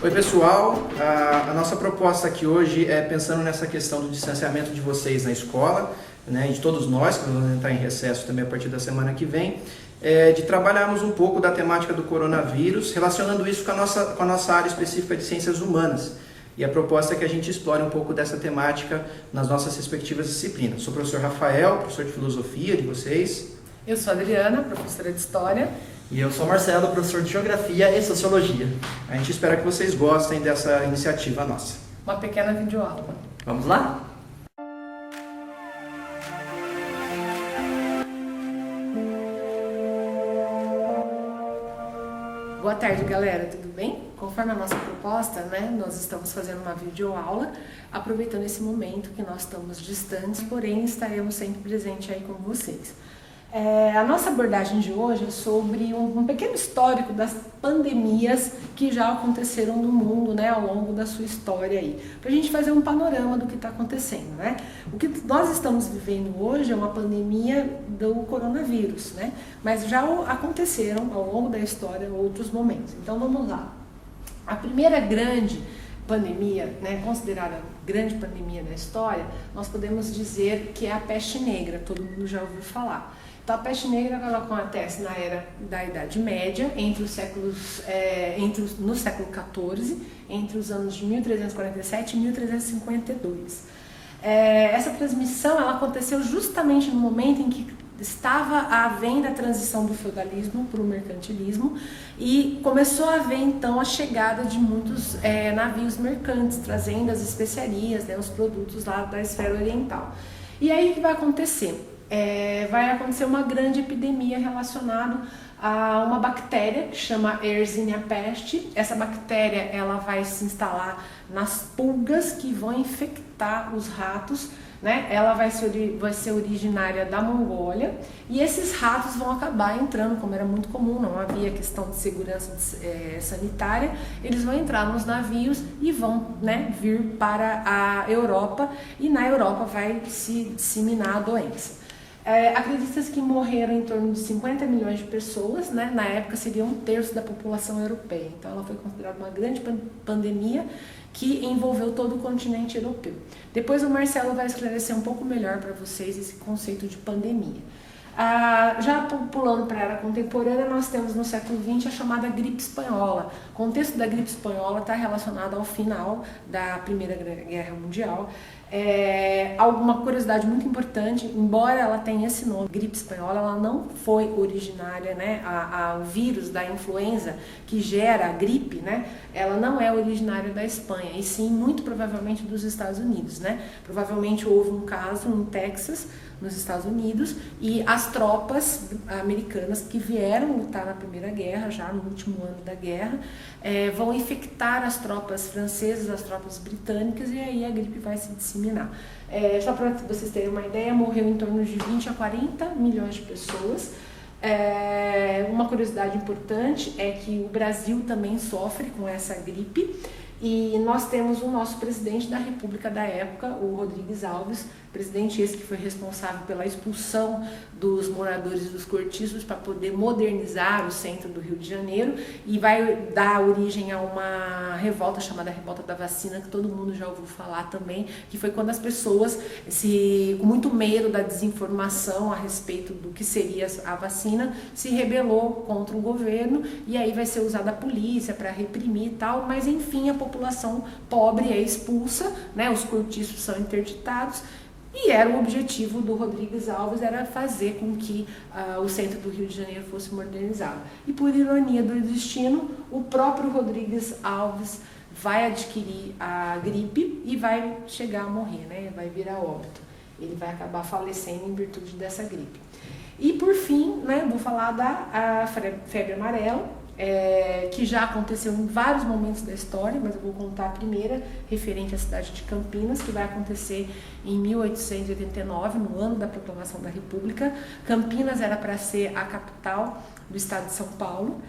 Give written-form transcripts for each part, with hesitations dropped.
Oi pessoal, a nossa proposta aqui hoje é pensando nessa questão do distanciamento de vocês na escola, né, e de todos nós, que vamos entrar em recesso também a partir da semana que vem, de trabalharmos um pouco da temática do coronavírus, relacionando isso com a nossa área específica de ciências humanas. E a proposta é que a gente explore um pouco dessa temática nas nossas respectivas disciplinas. Sou o professor Rafael, professor de filosofia de vocês. Eu sou a Adriana, professora de História. E eu sou o Marcelo, professor de Geografia e Sociologia. A gente espera que vocês gostem dessa iniciativa nossa. Uma pequena videoaula. Vamos lá? Boa tarde, galera, tudo bem? Conforme a nossa proposta, né, nós estamos fazendo uma videoaula, aproveitando esse momento que nós estamos distantes, porém estaremos sempre presentes aí com vocês. A nossa abordagem de hoje é sobre um pequeno histórico das pandemias que já aconteceram no mundo, né, ao longo da sua história aí, para a gente fazer um panorama do que está acontecendo, né? O que nós estamos vivendo hoje é uma pandemia do coronavírus, né? Mas já aconteceram ao longo da história outros momentos. Então vamos lá. A primeira grande pandemia, né, considerada grande pandemia da história, nós podemos dizer que é a peste negra, todo mundo já ouviu falar. Então, a peste negra ela acontece na era da Idade Média, no século XIV, entre os anos de 1347 e 1352. Essa transmissão ela aconteceu justamente no momento em que estava havendo a transição do feudalismo para o mercantilismo e começou a haver então a chegada de muitos navios mercantes, trazendo as especiarias, né, os produtos lá da esfera oriental. E aí o que vai acontecer? Vai acontecer uma grande epidemia relacionada a uma bactéria que chama Yersinia pestis. Essa bactéria ela vai se instalar nas pulgas que vão infectar os ratos, né? Ela vai ser originária da Mongólia e esses ratos vão acabar entrando, como era muito comum, não havia questão de segurança sanitária, eles vão entrar nos navios e vão, né, vir para a Europa e na Europa vai se disseminar a doença. Acredita-se que morreram em torno de 50 milhões de pessoas, né? Na época seria 1/3 da população europeia, então ela foi considerada uma grande pandemia que envolveu todo o continente europeu. Depois o Marcelo vai esclarecer um pouco melhor para vocês esse conceito de pandemia. Já pulando para a era contemporânea, nós temos no século XX a chamada gripe espanhola. O contexto da gripe espanhola está relacionado ao final da Primeira Guerra Mundial. Alguma curiosidade muito importante, embora ela tenha esse nome, gripe espanhola, ela não foi originária, né, o vírus da influenza que gera a gripe, né, ela não é originária da Espanha, e sim, muito provavelmente dos Estados Unidos, né, provavelmente houve um caso no Texas, nos Estados Unidos, e as tropas americanas que vieram lutar na Primeira Guerra, já no último ano da guerra, vão infectar as tropas francesas, as tropas britânicas, e aí a gripe vai se disseminar. Só para vocês terem uma ideia, morreu em torno de 20 a 40 milhões de pessoas. Uma curiosidade importante é que o Brasil também sofre com essa gripe, e nós temos o nosso presidente da República da época, o Rodrigues Alves, presidente esse que foi responsável pela expulsão dos moradores dos cortiços para poder modernizar o centro do Rio de Janeiro e vai dar origem a uma revolta chamada Revolta da Vacina, que todo mundo já ouviu falar também, que foi quando as pessoas, com muito medo da desinformação a respeito do que seria a vacina, se rebelou contra o governo e aí vai ser usada a polícia para reprimir e tal, mas enfim a população pobre é expulsa, né, os cortiços são interditados. E era o objetivo do Rodrigues Alves, era fazer com que o centro do Rio de Janeiro fosse modernizado. E por ironia do destino, o próprio Rodrigues Alves vai adquirir a gripe e vai chegar a morrer, né? Vai virar óbito. Ele vai acabar falecendo em virtude dessa gripe. E por fim, né, vou falar da febre amarela, que já aconteceu em vários momentos da história, mas eu vou contar a primeira, referente à cidade de Campinas, que vai acontecer em 1889, no ano da proclamação da República. Campinas era para ser a capital do estado de São Paulo,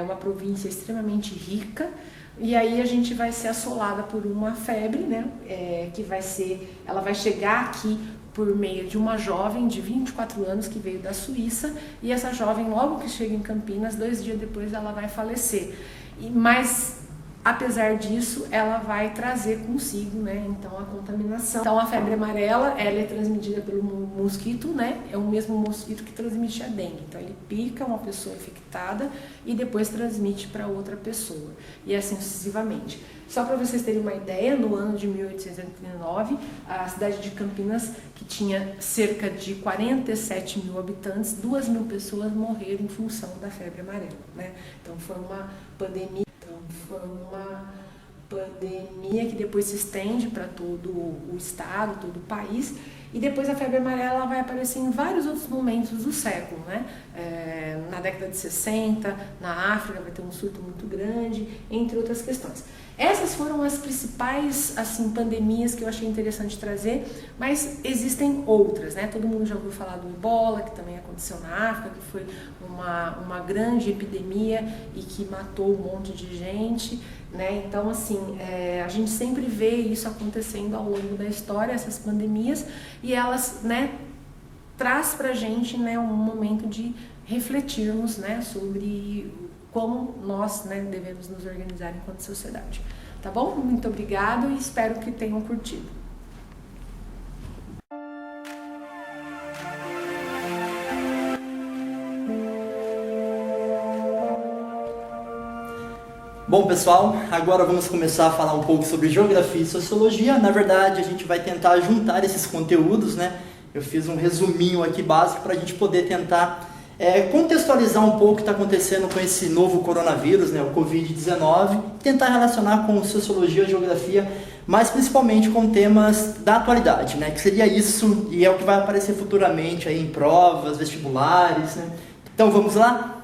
uma província extremamente rica, e aí a gente vai ser assolada por uma febre, né, ela vai chegar aqui por meio de uma jovem de 24 anos que veio da Suíça, e essa jovem, logo que chega em Campinas, 2 dias depois ela vai falecer. Mas Apesar disso, ela vai trazer consigo, né, então a contaminação. Então a febre amarela, ela é transmitida pelo mosquito, né, é o mesmo mosquito que transmite a dengue. Então ele pica uma pessoa infectada e depois transmite para outra pessoa, e assim sucessivamente. Só para vocês terem uma ideia, no ano de 1889, a cidade de Campinas, que tinha cerca de 47 mil habitantes, 2 mil pessoas morreram em função da febre amarela, né? Então foi uma pandemia. Foi uma pandemia que depois se estende para todo o estado, todo o país, e depois a febre amarela vai aparecer em vários outros momentos do século, né? Na década de 60, na África vai ter um surto muito grande, entre outras questões. Essas foram as principais, assim, pandemias que eu achei interessante trazer, mas existem outras, né? Todo mundo já ouviu falar do Ebola, que também aconteceu na África, que foi uma grande epidemia e que matou um monte de gente, né? Então, assim, a gente sempre vê isso acontecendo ao longo da história, essas pandemias, e elas, né, traz pra gente, né, um momento de refletirmos, né, sobre como nós, né, devemos nos organizar enquanto sociedade. Tá bom? Muito obrigado e espero que tenham curtido. Bom, pessoal, agora vamos começar a falar um pouco sobre geografia e sociologia. Na verdade, a gente vai tentar juntar esses conteúdos, né? Eu fiz um resuminho aqui básico para a gente poder tentar contextualizar um pouco o que está acontecendo com esse novo coronavírus, né, o Covid-19, tentar relacionar com sociologia e geografia, mas principalmente com temas da atualidade, né, que seria isso, e é o que vai aparecer futuramente aí em provas, vestibulares, né? Então vamos lá?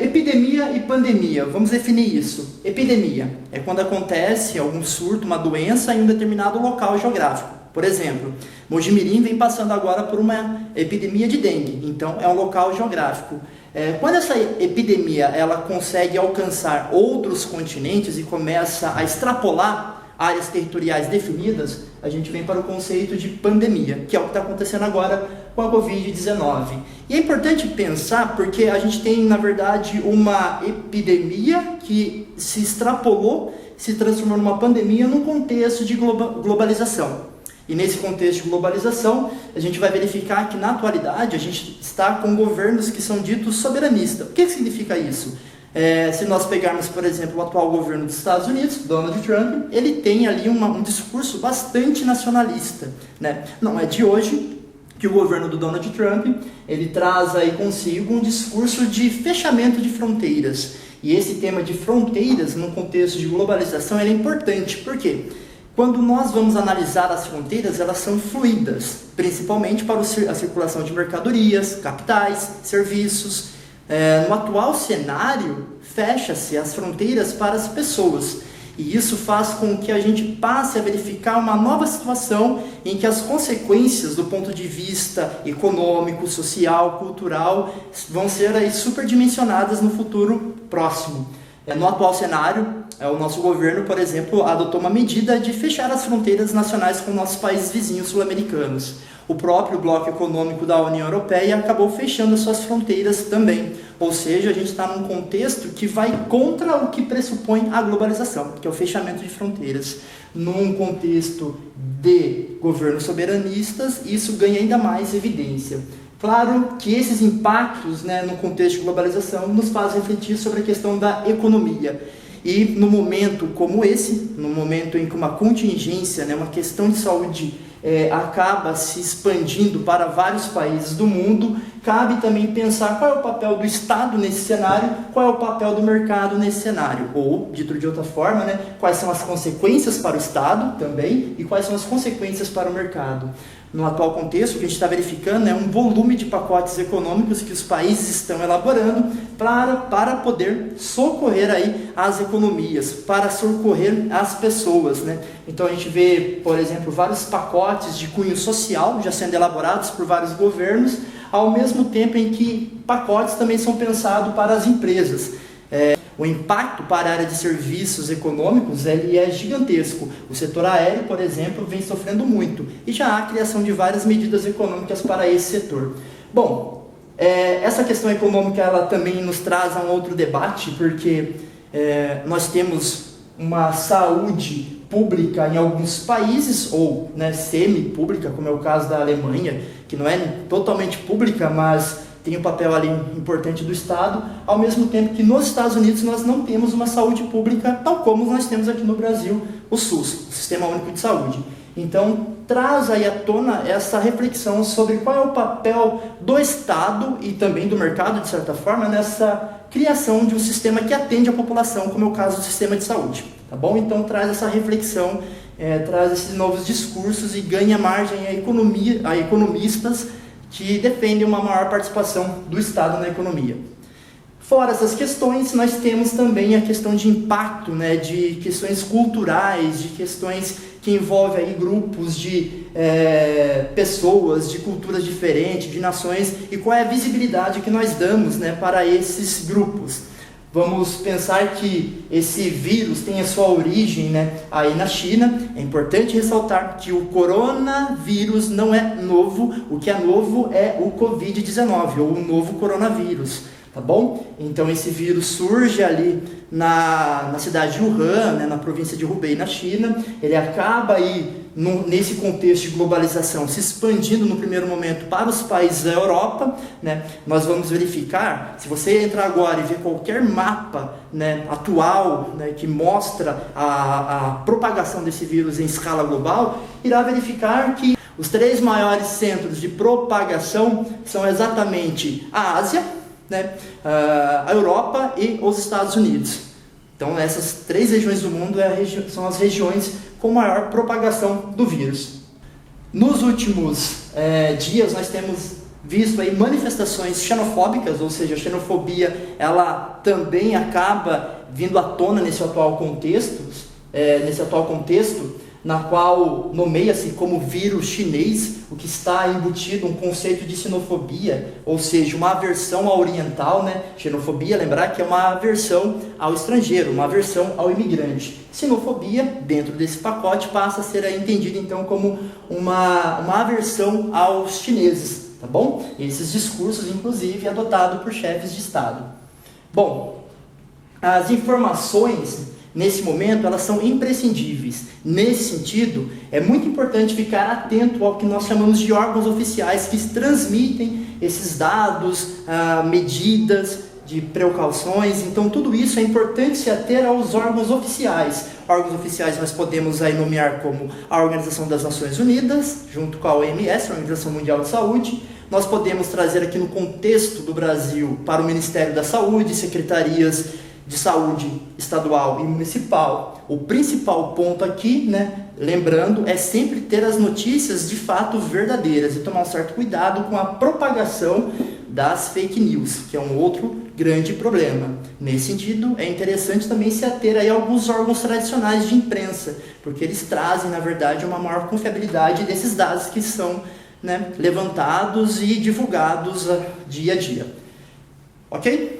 Epidemia e pandemia, vamos definir isso. Epidemia é quando acontece algum surto, uma doença em um determinado local geográfico. Por exemplo, Mojimirim vem passando agora por uma epidemia de dengue, então é um local geográfico. Quando essa epidemia ela consegue alcançar outros continentes e começa a extrapolar áreas territoriais definidas, a gente vem para o conceito de pandemia, que é o que está acontecendo agora com a Covid-19. E é importante pensar porque a gente tem, na verdade, uma epidemia que se extrapolou, se transformou numa pandemia num contexto de globalização. E nesse contexto de globalização, a gente vai verificar que na atualidade a gente está com governos que são ditos soberanistas. O que significa isso? Se nós pegarmos, por exemplo, o atual governo dos Estados Unidos, Donald Trump, ele tem ali um discurso bastante nacionalista, né? Não é de hoje que o governo do Donald Trump, ele traz aí consigo um discurso de fechamento de fronteiras. E esse tema de fronteiras, num contexto de globalização, ele é importante. Por quê? Quando nós vamos analisar as fronteiras, elas são fluidas, principalmente para a circulação de mercadorias, capitais, serviços. No atual cenário, fecha-se as fronteiras para as pessoas. E isso faz com que a gente passe a verificar uma nova situação em que as consequências do ponto de vista econômico, social, cultural vão ser aí superdimensionadas no futuro próximo. No atual cenário, o nosso governo, por exemplo, adotou uma medida de fechar as fronteiras nacionais com nossos países vizinhos sul-americanos. O próprio bloco econômico da União Europeia acabou fechando as suas fronteiras também. Ou seja, a gente está num contexto que vai contra o que pressupõe a globalização, que é o fechamento de fronteiras. Num contexto de governos soberanistas, isso ganha ainda mais evidência. Claro que esses impactos, né, no contexto de globalização nos fazem refletir sobre a questão da economia. E no momento como esse, no momento em que uma contingência, né, uma questão de saúde acaba se expandindo para vários países do mundo, cabe também pensar qual é o papel do Estado nesse cenário, qual é o papel do mercado nesse cenário. Ou, dito de outra forma, né, quais são as consequências para o Estado também e quais são as consequências para o mercado. No atual contexto, o que a gente está verificando é um volume de pacotes econômicos que os países estão elaborando para poder socorrer aí as economias, para socorrer as pessoas, né? Então a gente vê, por exemplo, vários pacotes de cunho social já sendo elaborados por vários governos, ao mesmo tempo em que pacotes também são pensados para as empresas. O impacto para a área de serviços econômicos ele é gigantesco. O setor aéreo, por exemplo, vem sofrendo muito. E já há a criação de várias medidas econômicas para esse setor. Bom, essa questão econômica ela também nos traz a um outro debate, porque nós temos uma saúde pública em alguns países, ou semi-pública, como é o caso da Alemanha, que não é totalmente pública, mas tem um papel ali importante do Estado, ao mesmo tempo que nos Estados Unidos nós não temos uma saúde pública tal como nós temos aqui no Brasil, o SUS, o Sistema Único de Saúde. Então, traz aí à tona essa reflexão sobre qual é o papel do Estado e também do mercado, de certa forma, nessa criação de um sistema que atende a população, como é o caso do sistema de saúde, tá bom? Então, traz essa reflexão, traz esses novos discursos e ganha margem a economistas que defendem uma maior participação do Estado na economia. Fora essas questões, nós temos também a questão de impacto, de questões culturais, de questões que envolvem aí grupos de pessoas, de culturas diferentes, de nações, e qual é a visibilidade que nós damos para esses grupos. Vamos pensar que esse vírus tem a sua origem aí na China. É importante ressaltar que o coronavírus não é novo, o que é novo é o Covid-19, ou o novo coronavírus. Tá bom? Então esse vírus surge ali na cidade de Wuhan, na província de Hubei, na China. Ele acaba aí, nesse contexto de globalização, se expandindo no primeiro momento para os países da Europa. Nós vamos verificar, se você entrar agora e ver qualquer mapa atual que mostra a propagação desse vírus em escala global, irá verificar que os 3 maiores centros de propagação são exatamente a Ásia, a Europa e os Estados Unidos. Então essas 3 regiões do mundo são as regiões com maior propagação do vírus. Nos últimos dias nós temos visto aí manifestações xenofóbicas, ou seja, a xenofobia ela também acaba vindo à tona nesse atual contexto, na qual nomeia-se como vírus chinês, o que está embutido um conceito de xenofobia, ou seja, uma aversão ao oriental, Xenofobia, lembrar que é uma aversão ao estrangeiro, uma aversão ao imigrante. Xenofobia, dentro desse pacote, passa a ser entendida então como uma aversão aos chineses, tá bom? Esses discursos, inclusive, adotados por chefes de Estado. Bom, as informações nesse momento, elas são imprescindíveis. Nesse sentido, é muito importante ficar atento ao que nós chamamos de órgãos oficiais que transmitem esses dados, medidas de precauções. Então, tudo isso é importante se ater aos órgãos oficiais. Órgãos oficiais nós podemos aí nomear como a Organização das Nações Unidas, junto com a OMS, a Organização Mundial de Saúde. Nós podemos trazer aqui no contexto do Brasil para o Ministério da Saúde, secretarias de saúde estadual e municipal. O principal ponto aqui, lembrando, é sempre ter as notícias de fato verdadeiras e tomar um certo cuidado com a propagação das fake news, que é um outro grande problema. Nesse sentido, é interessante também se ater aí a alguns órgãos tradicionais de imprensa, porque eles trazem, na verdade, uma maior confiabilidade desses dados que são levantados e divulgados dia a dia. Ok?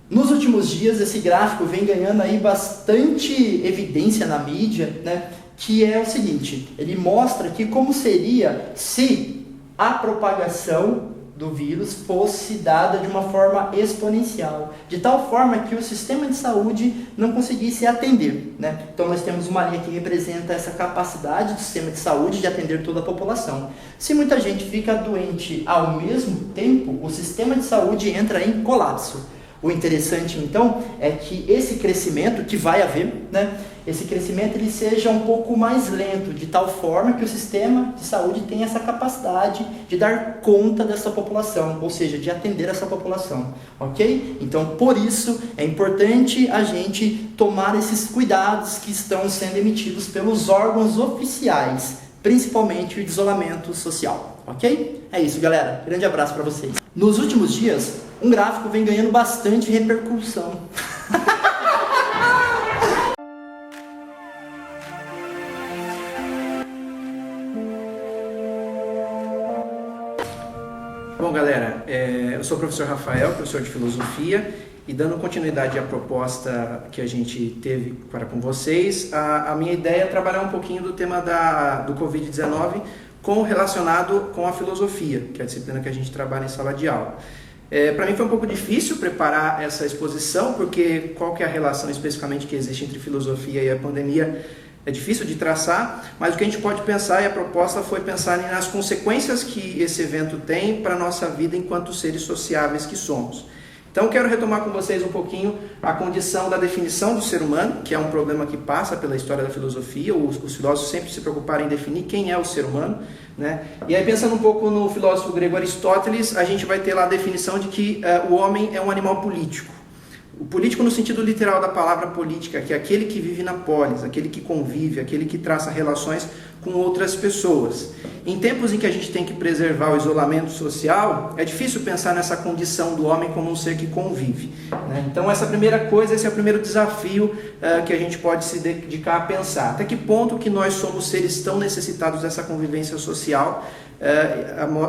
Nos últimos dias, esse gráfico vem ganhando aí bastante evidência na mídia, que é o seguinte: ele mostra aqui como seria se a propagação do vírus fosse dada de uma forma exponencial, de tal forma que o sistema de saúde não conseguisse atender, Então nós temos uma linha que representa essa capacidade do sistema de saúde de atender toda a população. Se muita gente fica doente ao mesmo tempo, o sistema de saúde entra em colapso. O interessante, então, é que esse crescimento que vai haver, esse crescimento ele seja um pouco mais lento, de tal forma que o sistema de saúde tenha essa capacidade de dar conta dessa população, ou seja, de atender essa população, ok? Então, por isso, é importante a gente tomar esses cuidados que estão sendo emitidos pelos órgãos oficiais, principalmente o isolamento social, ok? É isso, galera. Grande abraço para vocês. Nos últimos dias, um gráfico vem ganhando bastante repercussão. Bom, galera, eu sou o professor Rafael, professor de filosofia, e dando continuidade à proposta que a gente teve para com vocês, a minha ideia é trabalhar um pouquinho do tema do Covid-19 relacionado com a filosofia, que é a disciplina que a gente trabalha em sala de aula. Para mim foi um pouco difícil preparar essa exposição, porque qual que é a relação especificamente que existe entre filosofia e a pandemia é difícil de traçar, mas o que a gente pode pensar, e a proposta foi pensar nas consequências que esse evento tem para a nossa vida enquanto seres sociáveis que somos. Então quero retomar com vocês um pouquinho a condição da definição do ser humano, que é um problema que passa pela história da filosofia. Os filósofos sempre se preocuparam em definir quem é o ser humano, né? E aí, pensando um pouco no filósofo grego Aristóteles, a gente vai ter lá a definição de que o homem é um animal político. O político no sentido literal da palavra política, que é aquele que vive na polis, aquele que convive, aquele que traça relações com outras pessoas. Em tempos em que a gente tem que preservar o isolamento social, é difícil pensar nessa condição do homem como um ser que convive, né? Então essa primeira coisa, esse é o primeiro desafio que a gente pode se dedicar a pensar. Até que ponto que nós somos seres tão necessitados dessa convivência social,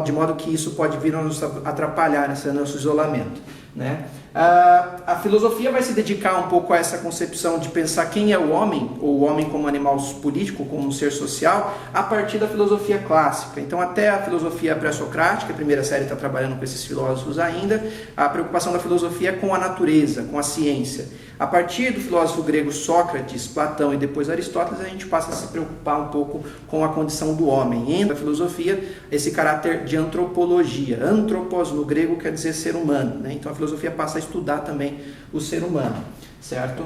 de modo que isso pode vir a nos atrapalhar nesse nosso isolamento, né? A filosofia vai se dedicar um pouco a essa concepção de pensar quem é o homem, ou o homem como animal político, como um ser social, a partir da filosofia clássica. Então, até a filosofia pré-socrática, a primeira série está trabalhando com esses filósofos ainda, a preocupação da filosofia com a natureza, com a ciência. A partir do filósofo grego Sócrates, Platão e depois Aristóteles, a gente passa a se preocupar um pouco com a condição do homem. Entra a filosofia esse caráter de antropologia. Antropos no grego quer dizer ser humano, né? Então a filosofia passa a estudar também o ser humano, certo?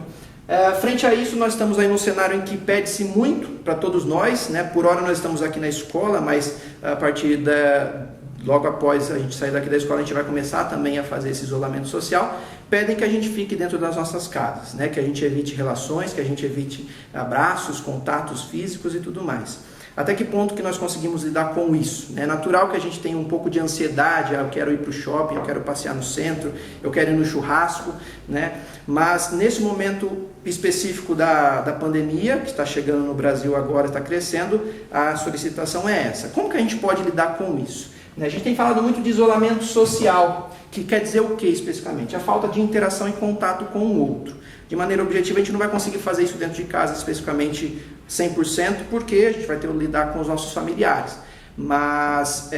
Frente a isso, nós estamos aí num cenário em que pede-se muito para todos nós, né? Por hora nós estamos aqui na escola, mas a partir logo após a gente sair daqui da escola, a gente vai começar também a fazer esse isolamento social. Pedem que a gente fique dentro das nossas casas, né? Que a gente evite relações, que a gente evite abraços, contatos físicos e tudo mais. Até que ponto que nós conseguimos lidar com isso? É natural que a gente tenha um pouco de ansiedade, eu quero ir para o shopping, eu quero passear no centro, eu quero ir no churrasco, né? Mas nesse momento específico da pandemia, que está chegando no Brasil agora, está crescendo, a solicitação é essa. Como que a gente pode lidar com isso? A gente tem falado muito de isolamento social, que quer dizer o que especificamente? A falta de interação e contato com o outro. De maneira objetiva, a gente não vai conseguir fazer isso dentro de casa especificamente 100%, porque a gente vai ter que lidar com os nossos familiares. Mas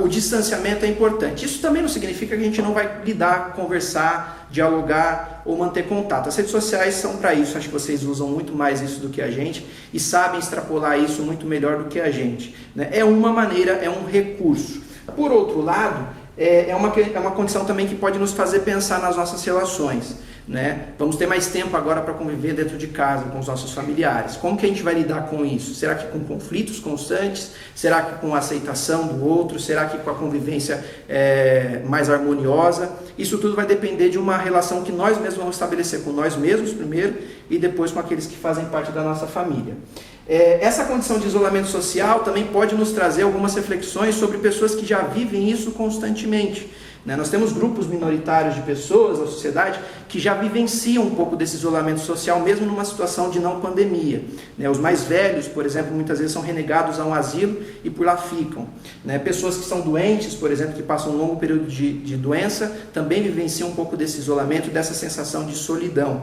o distanciamento é importante. Isso também não significa que a gente não vai lidar, conversar, dialogar ou manter contato. As redes sociais são para isso. Acho que vocês usam muito mais isso do que a gente e sabem extrapolar isso muito melhor do que a gente, né? É uma maneira, é um recurso. Por outro lado, é uma condição também que pode nos fazer pensar nas nossas relações, né? Vamos ter mais tempo agora para conviver dentro de casa com os nossos familiares. Como que a gente vai lidar com isso? Será que com conflitos constantes? Será que com a aceitação do outro? Será que com a convivência mais harmoniosa? Isso tudo vai depender de uma relação que nós mesmos vamos estabelecer com nós mesmos primeiro e depois com aqueles que fazem parte da nossa família. Essa condição de isolamento social também pode nos trazer algumas reflexões sobre pessoas que já vivem isso constantemente, né? Nós temos grupos minoritários de pessoas na sociedade que já vivenciam um pouco desse isolamento social, mesmo numa situação de não pandemia, né? Os mais velhos, por exemplo, muitas vezes são renegados a um asilo e por lá ficam, né? Pessoas que são doentes, por exemplo, que passam um longo período de doença, também vivenciam um pouco desse isolamento, dessa sensação de solidão,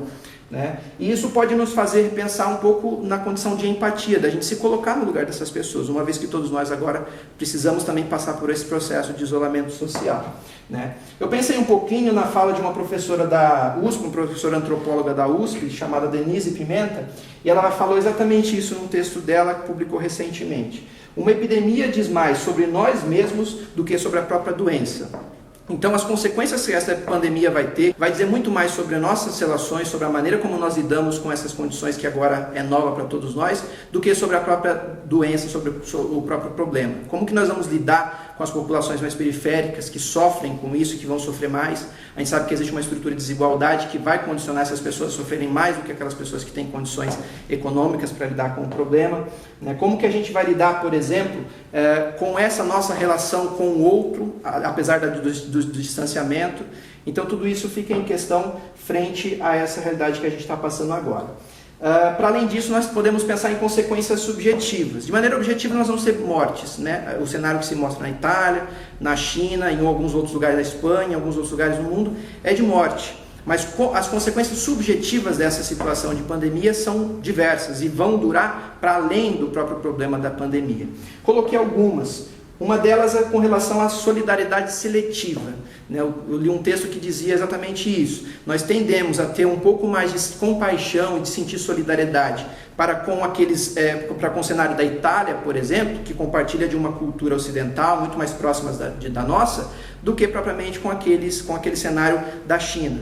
né? E isso pode nos fazer pensar um pouco na condição de empatia, da gente se colocar no lugar dessas pessoas, uma vez que todos nós agora precisamos também passar por esse processo de isolamento social, né? Eu pensei um pouquinho na fala de uma professora da USP, uma professora antropóloga da USP, chamada Denise Pimenta, e ela falou exatamente isso num texto dela que publicou recentemente. Uma epidemia diz mais sobre nós mesmos do que sobre a própria doença. Então, as consequências que essa pandemia vai ter, vai dizer muito mais sobre nossas relações, sobre a maneira como nós lidamos com essas condições que agora é nova para todos nós, do que sobre a própria doença, sobre o próprio problema. Como que nós vamos lidar com as populações mais periféricas que sofrem com isso e que vão sofrer mais? A gente sabe que existe uma estrutura de desigualdade que vai condicionar essas pessoas a sofrerem mais do que aquelas pessoas que têm condições econômicas para lidar com o problema, né? Como que a gente vai lidar, por exemplo, com essa nossa relação com o outro, apesar do distanciamento? Então tudo isso fica em questão frente a essa realidade que a gente está passando agora. Para além disso, nós podemos pensar em consequências subjetivas. De maneira objetiva, nós vamos ter mortes, né? O cenário que se mostra na Itália, na China, em alguns outros lugares da Espanha, em alguns outros lugares do mundo, é de morte. Mas as consequências subjetivas dessa situação de pandemia são diversas e vão durar para além do próprio problema da pandemia. Coloquei algumas. Uma delas é com relação à solidariedade seletiva. Eu li um texto que dizia exatamente isso. Nós tendemos a ter um pouco mais de compaixão e de sentir solidariedade para com o cenário da Itália, por exemplo, que compartilha de uma cultura ocidental muito mais próxima da nossa, do que propriamente com aquele cenário da China,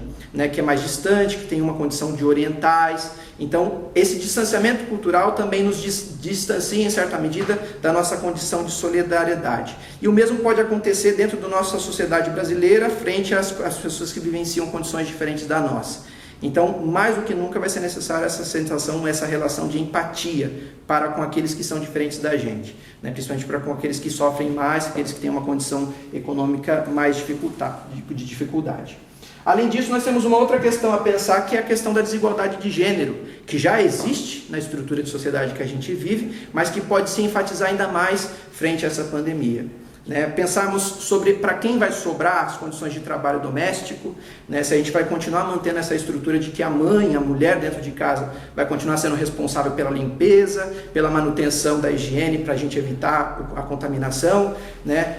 que é mais distante, que tem uma condição de orientais. Então, esse distanciamento cultural também nos distancia, em certa medida, da nossa condição de solidariedade. E o mesmo pode acontecer dentro da nossa sociedade brasileira, frente às pessoas que vivenciam condições diferentes da nossa. Então, mais do que nunca vai ser necessária essa sensação, essa relação de empatia para com aqueles que são diferentes da gente, principalmente para com aqueles que sofrem mais, aqueles que têm uma condição econômica mais de dificuldade. Além disso, nós temos uma outra questão a pensar, que é a questão da desigualdade de gênero, que já existe na estrutura de sociedade que a gente vive, mas que pode se enfatizar ainda mais frente a essa pandemia. Pensarmos sobre para quem vai sobrar as condições de trabalho doméstico, se a gente vai continuar mantendo essa estrutura de que a mãe, a mulher dentro de casa, vai continuar sendo responsável pela limpeza, pela manutenção da higiene para a gente evitar a contaminação,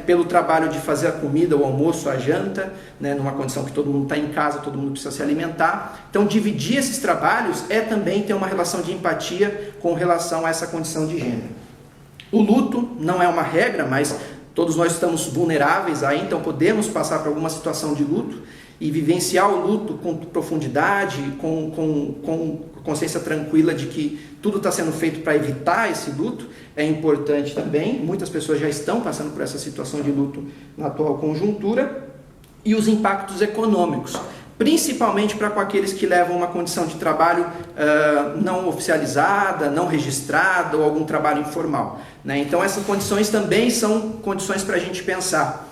pelo trabalho de fazer a comida, o almoço, a janta, numa condição que todo mundo está em casa, todo mundo precisa se alimentar. Então, dividir esses trabalhos é também ter uma relação de empatia com relação a essa condição de gênero. O luto não é uma regra, mas todos nós estamos vulneráveis aí, então podemos passar por alguma situação de luto e vivenciar o luto com profundidade, com consciência tranquila de que tudo está sendo feito para evitar esse luto, é importante também. Muitas pessoas já estão passando por essa situação de luto na atual conjuntura. E os impactos econômicos, principalmente para com aqueles que levam uma condição de trabalho não oficializada, não registrada ou algum trabalho informal. Então essas condições também são condições para a gente pensar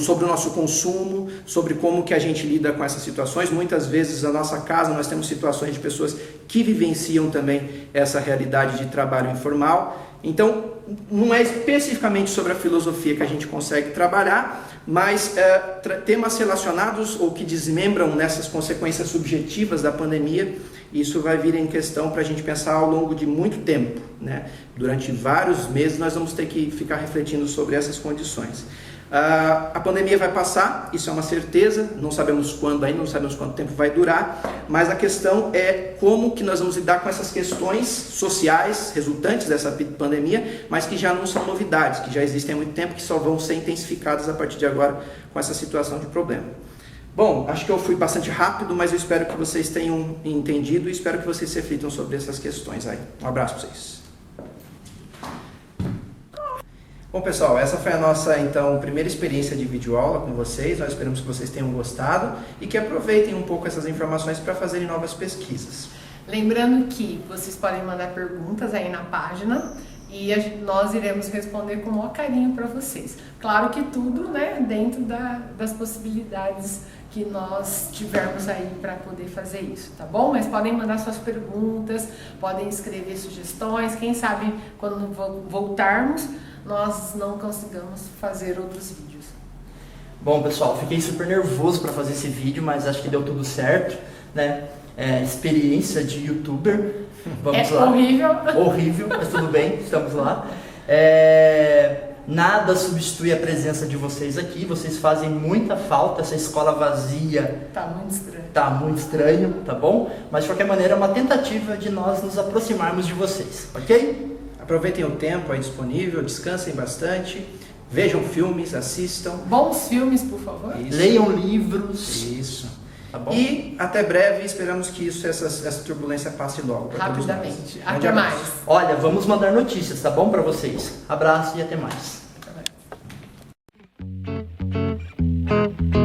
sobre o nosso consumo, sobre como que a gente lida com essas situações. Muitas vezes na nossa casa nós temos situações de pessoas que vivenciam também essa realidade de trabalho informal. Então, não é especificamente sobre a filosofia que a gente consegue trabalhar, mas temas relacionados ou que desmembram nessas consequências subjetivas da pandemia, isso vai vir em questão para a gente pensar ao longo de muito tempo. Durante vários meses nós vamos ter que ficar refletindo sobre essas condições. A pandemia vai passar, isso é uma certeza, não sabemos quando ainda, não sabemos quanto tempo vai durar, mas a questão é como que nós vamos lidar com essas questões sociais resultantes dessa pandemia, mas que já não são novidades, que já existem há muito tempo, que só vão ser intensificadas a partir de agora com essa situação de problema. Bom, acho que eu fui bastante rápido, mas eu espero que vocês tenham entendido e espero que vocês reflitam sobre essas questões aí. Um abraço para vocês. Bom, pessoal, essa foi a nossa, então, primeira experiência de videoaula com vocês. Nós esperamos que vocês tenham gostado e que aproveitem um pouco essas informações para fazerem novas pesquisas. Lembrando que vocês podem mandar perguntas aí na página e nós iremos responder com o maior carinho para vocês. Claro que tudo, dentro das possibilidades que nós tivermos aí para poder fazer isso, tá bom? Mas podem mandar suas perguntas, podem escrever sugestões, quem sabe quando voltarmos nós não consigamos fazer outros vídeos. Bom, pessoal, fiquei super nervoso para fazer esse vídeo, mas acho que deu tudo certo, experiência de youtuber, vamos lá. Horrível, mas tudo bem, estamos lá. Nada substitui a presença de vocês aqui, vocês fazem muita falta, essa escola vazia tá muito estranho, tá bom? Mas de qualquer maneira é uma tentativa de nós nos aproximarmos de vocês, ok? Aproveitem o tempo aí disponível, descansem bastante, vejam filmes, assistam. Bons filmes, por favor. Isso. Leiam livros. Isso. Tá bom? E até breve, esperamos que essa turbulência passe logo. Rapidamente. Até mais. Olha, vamos mandar notícias, tá bom, para vocês? Abraço e até mais. Até mais.